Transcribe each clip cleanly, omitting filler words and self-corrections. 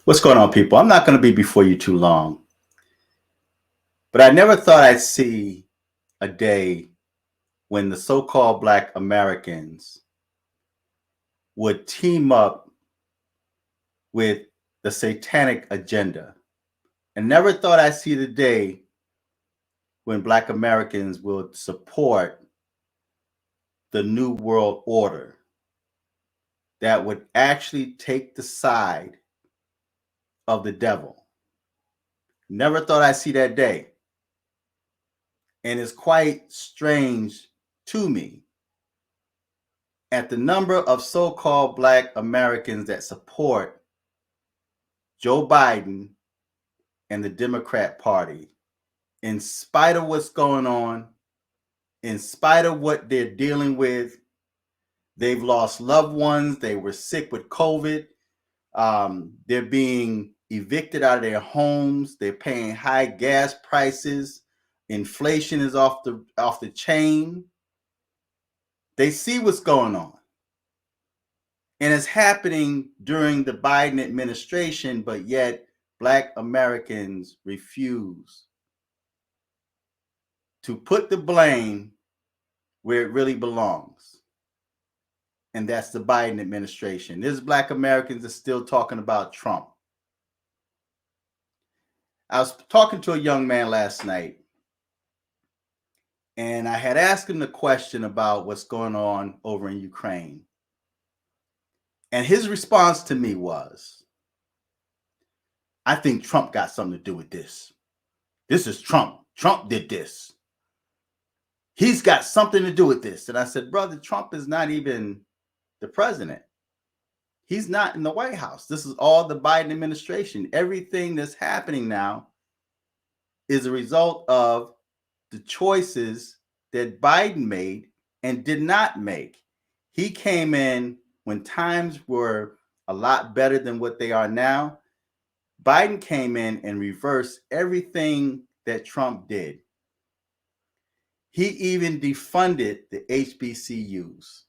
What's going on, people? I'm not going to be before you too long, but I never thought I'd see a day when the so called Black Americans would team up with the satanic agenda. And never thought I'd see the day when Black Americans would support the New World Order that would actually take the side of the devil. Never thought I'd see that day. And it's quite strange to me at the number of so-called Black Americans that support Joe Biden and the Democrat Party, in spite of what's going on, in spite of what they're dealing with. They've lost loved ones. They were sick with COVID. They're being evicted out of their homes. They're paying high gas prices. Inflation is off the chain. They see what's going on. And it's happening during the Biden administration, but yet Black Americans refuse to put the blame where it really belongs. And that's the Biden administration. There's Black Americans that are still talking about Trump. I was talking to a young man last night, and I had asked him the question about what's going on over in Ukraine. And his response to me was, I think Trump got something to do with this. This is Trump. Trump did this. He's got something to do with this. And I said, brother, Trump is not even the president. He's not in the White House. This is all the Biden administration. Everything that's happening now is a result of the choices that Biden made and did not make. He came in when times were a lot better than what they are now. Biden came in and reversed everything that Trump did. He even defunded the HBCUs.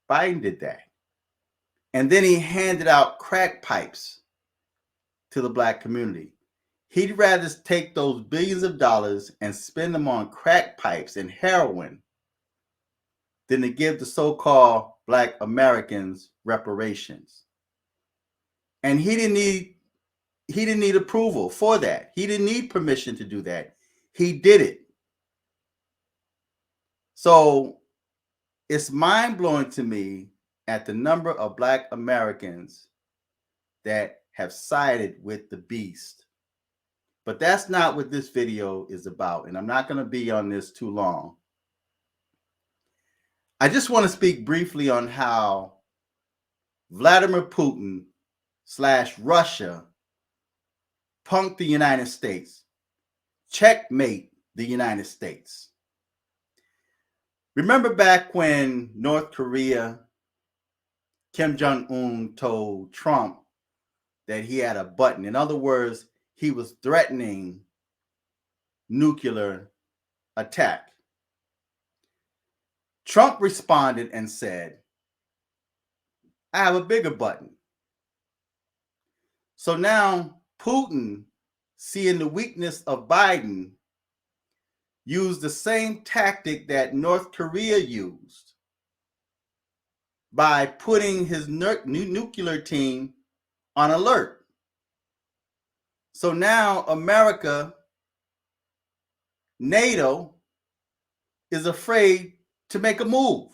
Biden did that. And then he handed out crack pipes to the Black community. He'd rather take those billions of dollars and spend them on crack pipes and heroin than to give the so-called Black Americans reparations. And he didn't need approval for that. He didn't need permission to do that. He did it. So it's mind-blowing to me at the number of Black Americans that have sided with the beast. But that's not what this video is about, and I'm not going to be on this too long. I just want to speak briefly on how Vladimir Putin / Russia punked the United States, checkmate the United States. Remember back when North Korea, Kim Jong-un told Trump that he had a button. In other words, he was threatening nuclear attack. Trump responded and said, I have a bigger button. So now Putin, seeing the weakness of Biden, used the same tactic that North Korea used by putting his nuclear team on alert. So now America, NATO, is afraid to make a move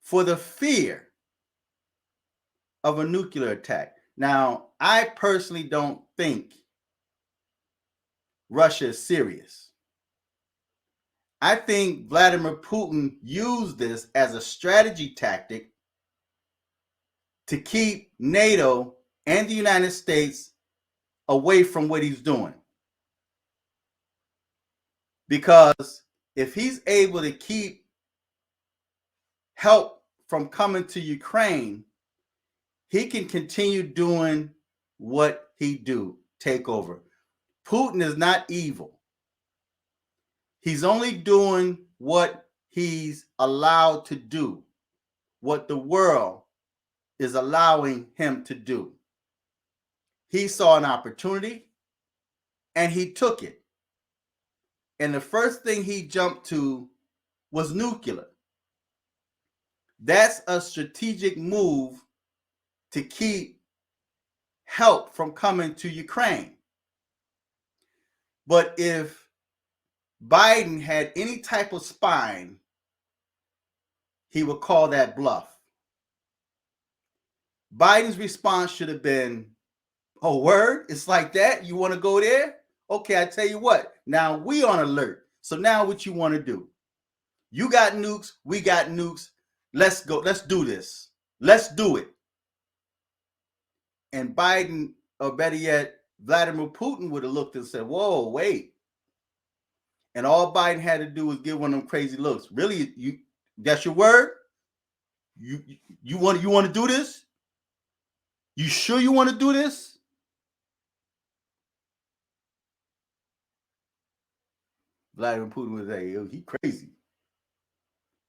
for the fear of a nuclear attack. Now, I personally don't think Russia is serious. I think Vladimir Putin used this as a strategy tactic to keep NATO and the United States away from what he's doing. Because if he's able to keep help from coming to Ukraine, he can continue doing what he do, take over. Putin is not evil. He's only doing what he's allowed to do, what the world is allowing him to do. He saw an opportunity and he took it. And the first thing he jumped to was nuclear. That's a strategic move to keep help from coming to Ukraine. But if Biden had any type of spine, he would call that bluff. Biden's response should have been, oh, word? It's like that? You want to go there? Okay, I tell you what. Now we on alert. So now what you want to do? You got nukes. We got nukes. Let's go. Let's do this. Let's do it. And Biden, or better yet, Vladimir Putin would have looked and said, whoa, wait. And all Biden had to do was give one of them crazy looks. Really, you? That's your word? You want to do this? You sure you want to do this? Vladimir Putin would say, yo, he crazy.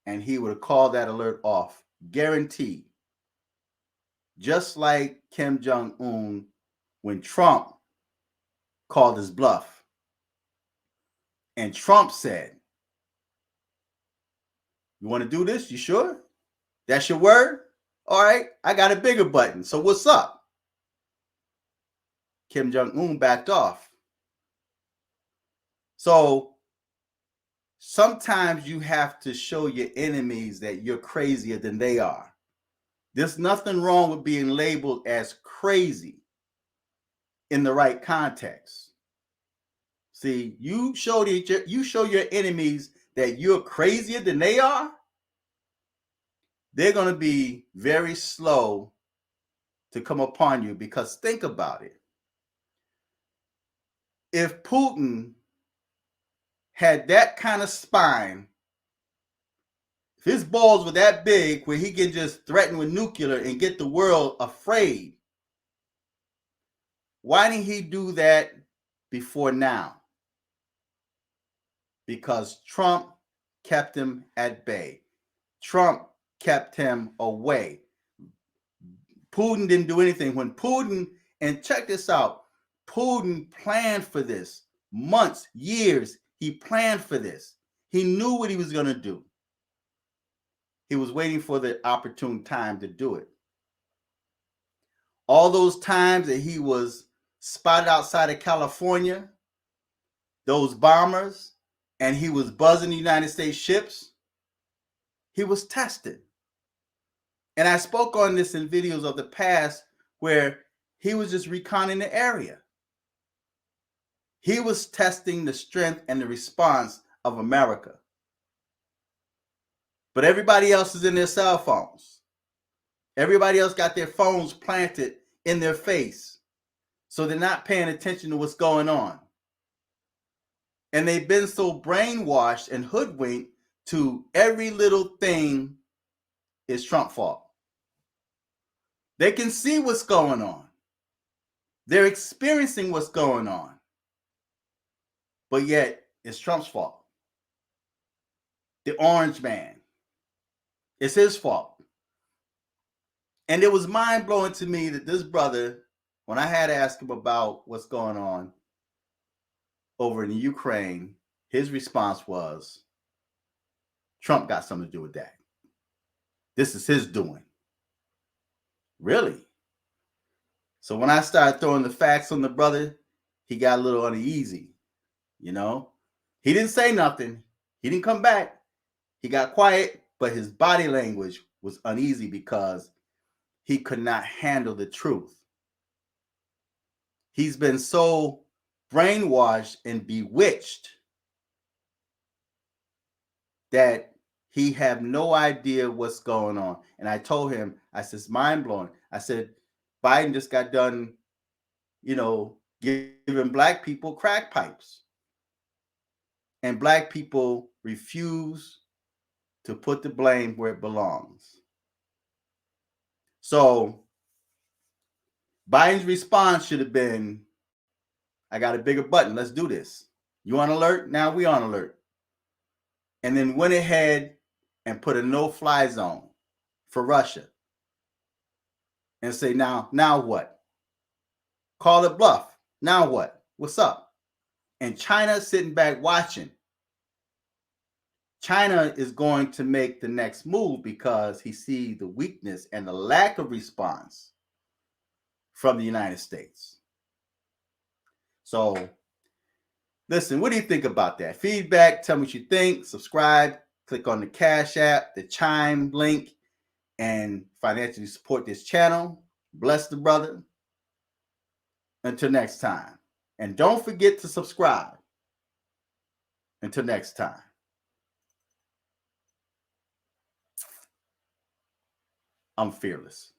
And he would have called that alert off. Guaranteed. Just like Kim Jong-un when Trump called his bluff. And Trump said, you want to do this? You sure? That's your word? All right, I got a bigger button. So what's up? Kim Jong-un backed off. So sometimes you have to show your enemies that you're crazier than they are. There's nothing wrong with being labeled as crazy in the right context. See, you show your enemies that you're crazier than they are, they're going to be very slow to come upon you, because think about it. If Putin had that kind of spine, if his balls were that big where he can just threaten with nuclear and get the world afraid, why didn't he do that before now? Because Trump kept him at bay. Trump kept him away. Putin didn't do anything. When Putin, and check this out, Putin planned for this months, years. He planned for this. He knew what he was going to do. He was waiting for the opportune time to do it. All those times that he was spotted outside of California, those bombers, and he was buzzing the United States ships, he was tested. And I spoke on this in videos of the past where he was just reconning the area. He was testing the strength and the response of America. But everybody else is in their cell phones. Everybody else got their phones planted in their face. So they're not paying attention to what's going on. And they've been so brainwashed and hoodwinked to every little thing is Trump's fault. They can see what's going on. They're experiencing what's going on. But yet, it's Trump's fault. The orange man. It's his fault. And it was mind-blowing to me that this brother, when I had asked him about what's going on over in Ukraine, his response was, Trump got something to do with that. This is his doing. Really? So when I started throwing the facts on the brother, he got a little uneasy. You know, he didn't say nothing. He didn't come back. He got quiet, but his body language was uneasy because he could not handle the truth. He's been so brainwashed and bewitched that he have no idea what's going on. And I told him, I said, it's mind blowing. I said, Biden just got done, giving black people crack pipes. And black people refuse to put the blame where it belongs. So Biden's response should have been, I got a bigger button. Let's do this. You on alert? Now we on alert. And then went ahead and put a no-fly zone for Russia. And say, now what? call it bluff. Now what? What's up? And China sitting back watching. China is going to make the next move because he sees the weakness and the lack of response from the United States. So, listen, what do you think about that? Feedback, tell me what you think. Subscribe, click on the Cash App, the Chime link, and financially support this channel. Bless the brother. Until next time. And don't forget to subscribe. Until next time. I'm fearless.